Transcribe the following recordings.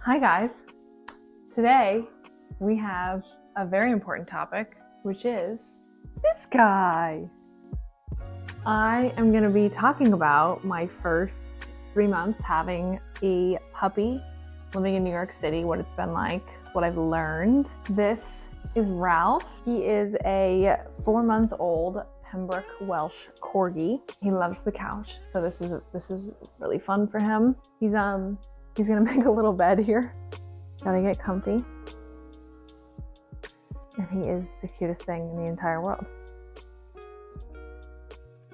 Hi guys. Today we have a very important topic, which is this guy. I am going to be talking about my first 3 months having a puppy, living in New York City, what it's been like, what I've learned. This is Ralph. He is a 4-month-old Pembroke Welsh corgi. He loves the couch, so this is really fun for him. He's gonna make a little bed here. Gotta get comfy. And he is the cutest thing in the entire world.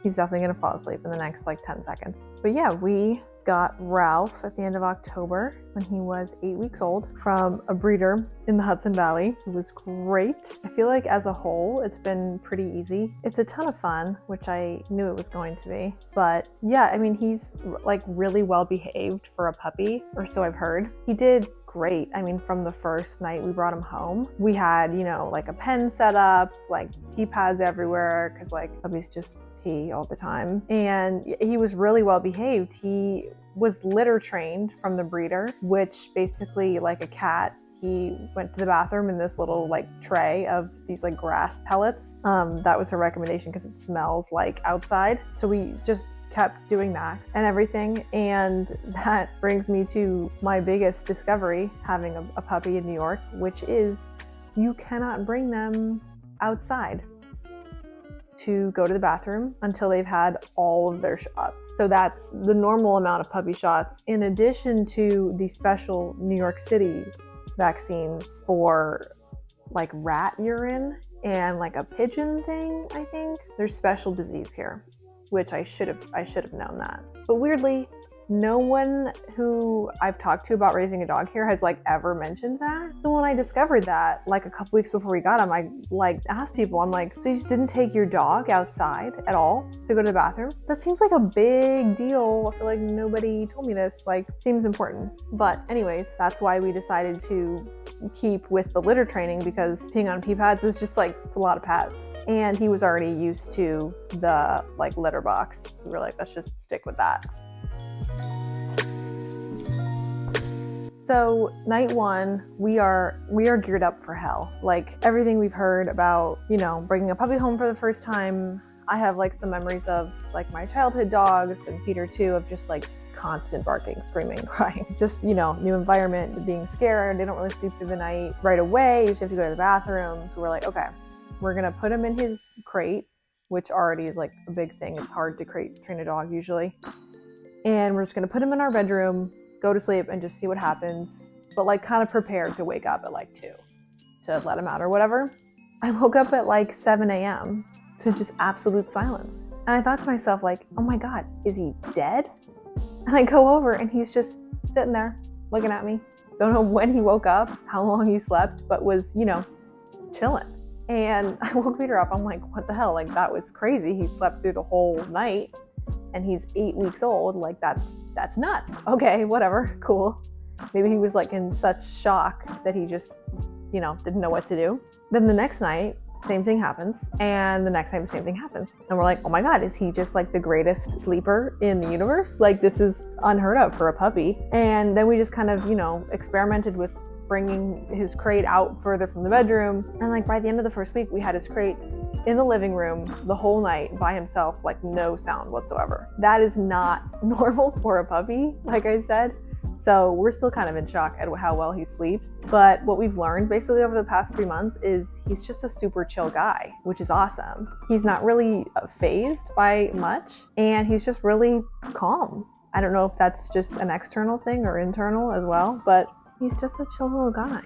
He's definitely gonna fall asleep in the next 10 seconds. But yeah, we got Ralph at the end of October when he was 8 weeks old from a breeder in the Hudson Valley. It was great. I feel like as a whole, it's been pretty easy. It's a ton of fun, which I knew it was going to be. But yeah, I mean, he's really well behaved for a puppy, or so I've heard. He did great. I mean, from the first night we brought him home, we had, a pen set up, pee pads everywhere, because puppies just pee all the time. And he was really well behaved. He was litter trained from the breeder, which basically, like a cat, he went to the bathroom in this little tray of these grass pellets. That was her recommendation because it smells like outside. So we just kept doing that and everything. And that brings me to my biggest discovery having a puppy in New York, which is you cannot bring them outside to go to the bathroom until they've had all of their shots. So that's the normal amount of puppy shots, in addition to the special New York City vaccines for rat urine and a pigeon thing, I think. There's special disease here, which I should have known that. But weirdly, no one who I've talked to about raising a dog here has ever mentioned that. So when I discovered that, a couple weeks before we got him, I asked people, I'm like, so you just didn't take your dog outside at all to go to the bathroom? That seems like a big deal. I feel like nobody told me this, seems important. But anyways, that's why we decided to keep with the litter training, because peeing on pee pads is just it's a lot of pads. And he was already used to the litter box. So we're let's just stick with that. So night one, we are geared up for hell. Everything we've heard about, bringing a puppy home for the first time. I have some memories of my childhood dogs, and Peter too, of just constant barking, screaming, crying. Just, new environment, being scared. They don't really sleep through the night right away. You just have to go to the bathroom. So we're okay, we're gonna put him in his crate, which already is a big thing. It's hard to train a dog usually. And we're just gonna put him in our bedroom, go to sleep, and just see what happens. But kind of prepared to wake up at 2 to let him out or whatever. I woke up at 7 a.m. to just absolute silence. And I thought to myself oh my God, is he dead? And I go over and he's just sitting there looking at me. Don't know when he woke up, how long he slept, but was, chilling. And I woke Peter up. I'm like, what the hell? That was crazy. He slept through the whole night. And he's 8 weeks old. That's nuts. Okay, whatever, cool. Maybe he was in such shock that he just, didn't know what to do. Then the next night, same thing happens. And the next night, the same thing happens. And we're oh my God, is he just the greatest sleeper in the universe? This is unheard of for a puppy. And then we just kind of, experimented with bringing his crate out further from the bedroom. And by the end of the first week, we had his crate in the living room the whole night by himself, no sound whatsoever. That is not normal for a puppy, like I said. So we're still kind of in shock at how well he sleeps. But what we've learned basically over the past 3 months is he's just a super chill guy, which is awesome. He's not really fazed by much, and he's just really calm. I don't know if that's just an external thing or internal as well, but he's just a chill little guy.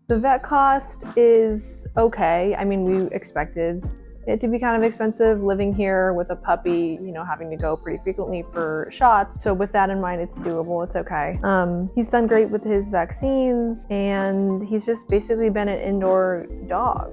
The vet cost is okay. I mean, we expected it to be kind of expensive living here with a puppy, having to go pretty frequently for shots. So with that in mind, it's doable. It's okay. He's done great with his vaccines, and he's just basically been an indoor dog,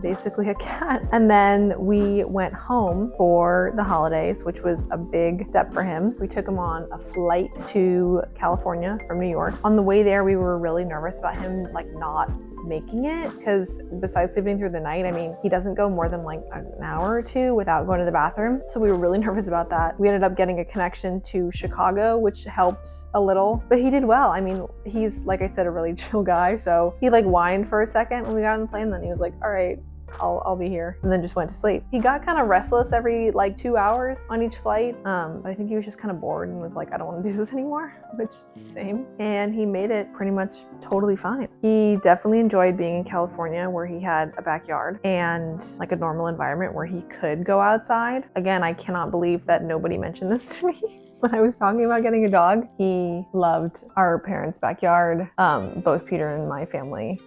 basically a cat. And then we went home for the holidays, which was a big step for him. We took him on a flight to California from New York. On the way there, we were really nervous about him not making it, because besides sleeping through the night, I mean, he doesn't go more than like an hour or two without going to the bathroom. So we were really nervous about that. We ended up getting a connection to Chicago, which helped a little, but he did well. I mean, he's, like I said, a really chill guy. So he like whined for a second when we got on the plane. Then he was like, all right, I'll be here, and then just went to sleep. He got kind of restless every like 2 hours on each flight. But I think he was just kind of bored and was like, I don't want to do this anymore, which same. And he made it pretty much totally fine. He definitely enjoyed being in California, where he had a backyard and like a normal environment where he could go outside. Again, I cannot believe that nobody mentioned this to me. When I was talking about getting a dog, he loved our parents' backyard. Both Peter and my family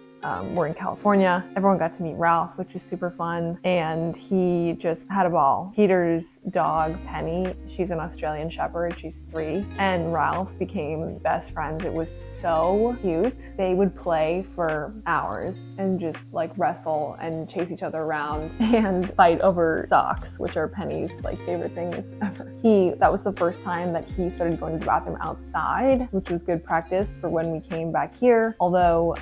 were in California. Everyone got to meet Ralph, which was super fun, and he just had a ball. Peter's dog, Penny, she's an Australian Shepherd, she's 3, and Ralph became best friends. It was so cute. They would play for hours and just like wrestle and chase each other around and fight over socks, which are Penny's like favorite things ever. That was the first time that he started going to the bathroom outside, which was good practice for when we came back here. Although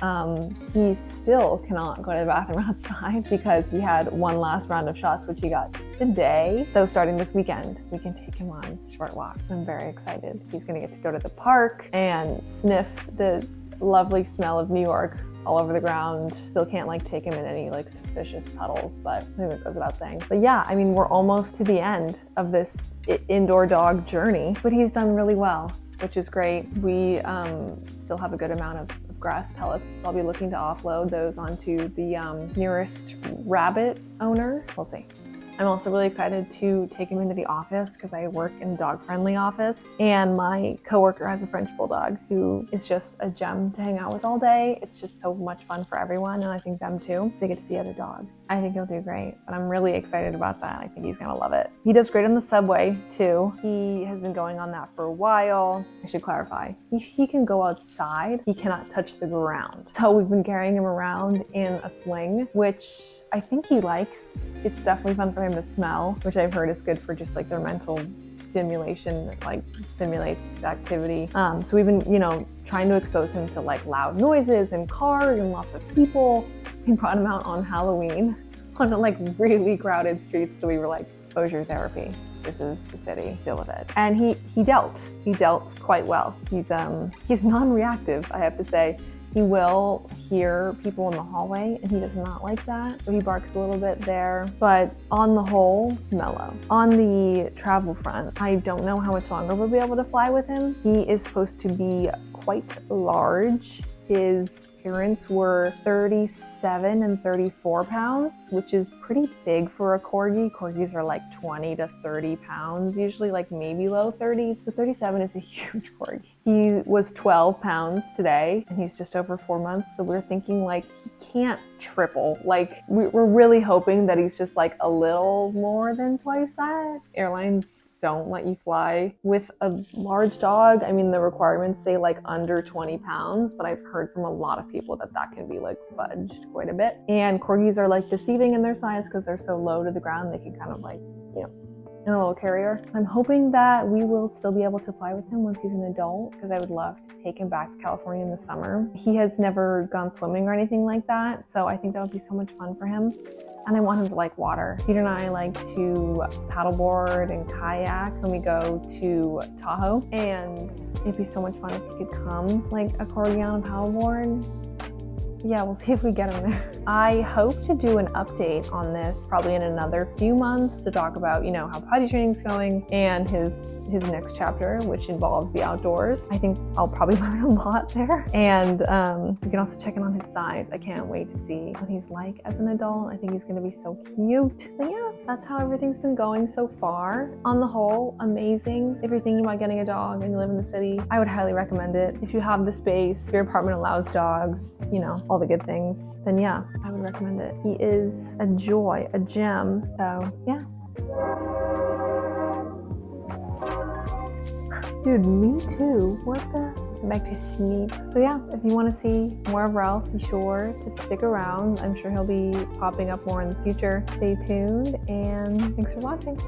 he still cannot go to the bathroom outside because we had one last round of shots, which he got today. So starting this weekend, we can take him on short walks. I'm very excited. He's gonna get to go to the park and sniff the lovely smell of New York all over the ground. Still can't like take him in any like suspicious puddles, but I think that goes without saying. But yeah, I mean, we're almost to the end of this indoor dog journey, but he's done really well, which is great. We still have a good amount of grass pellets, so I'll be looking to offload those onto the nearest rabbit owner. We'll see. I'm also really excited to take him into the office because I work in a dog-friendly office, and my coworker has a French Bulldog who is just a gem to hang out with all day. It's just so much fun for everyone, and I think them too. They get to see other dogs. I think he'll do great, but I'm really excited about that. I think he's gonna love it. He does great on the subway too. He has been going on that for a while. I should clarify, he can go outside, he cannot touch the ground. So we've been carrying him around in a sling, which I think he likes. It's definitely fun for him to smell, which I've heard is good for just like their mental stimulation, that like stimulates activity. So we've been, trying to expose him to like loud noises and cars and lots of people. We brought him out on Halloween on like really crowded streets. So we were like, exposure therapy. This is the city, deal with it. And he dealt quite well. He's non-reactive, I have to say. He will hear people in the hallway, and he does not like that. So he barks a little bit there, but on the whole, mellow. On the travel front, I don't know how much longer we'll be able to fly with him. He is supposed to be quite large. His parents were 37 and 34 pounds, which is pretty big for a corgi. Corgis are like 20 to 30 pounds, usually like maybe low 30s. So 37 is a huge corgi. He was 12 pounds today, and he's just over 4 months. So we're thinking like he can't triple. Like we're really hoping that he's just like a little more than twice that. Airlines don't let you fly with a large dog. I mean, the requirements say like under 20 pounds, but I've heard from a lot of people that can be like fudged quite a bit. And corgis are like deceiving in their size because they're so low to the ground. They can kind of like, in a little carrier. I'm hoping that we will still be able to fly with him once he's an adult, because I would love to take him back to California in the summer. He has never gone swimming or anything like that, so I think that would be so much fun for him. And I want him to like water. Peter and I like to paddleboard and kayak when we go to Tahoe, and it'd be so much fun if he could come like a corgi on a paddleboard. Yeah, we'll see if we get him there. I hope to do an update on this probably in another few months to talk about, how potty training's going and his next chapter, which involves the outdoors. I think I'll probably learn a lot there. And we can also check in on his size. I can't wait to see what he's like as an adult. I think he's gonna be so cute. But yeah, that's how everything's been going so far. On the whole, amazing. If you're thinking about getting a dog and you live in the city, I would highly recommend it. If you have the space, if your apartment allows dogs, all the good things, then yeah, I would recommend it. He is a joy, a gem. So yeah. Dude, me too. What the? Back to sleep. So yeah, if you want to see more of Ralph, be sure to stick around. I'm sure he'll be popping up more in the future. Stay tuned, and thanks for watching.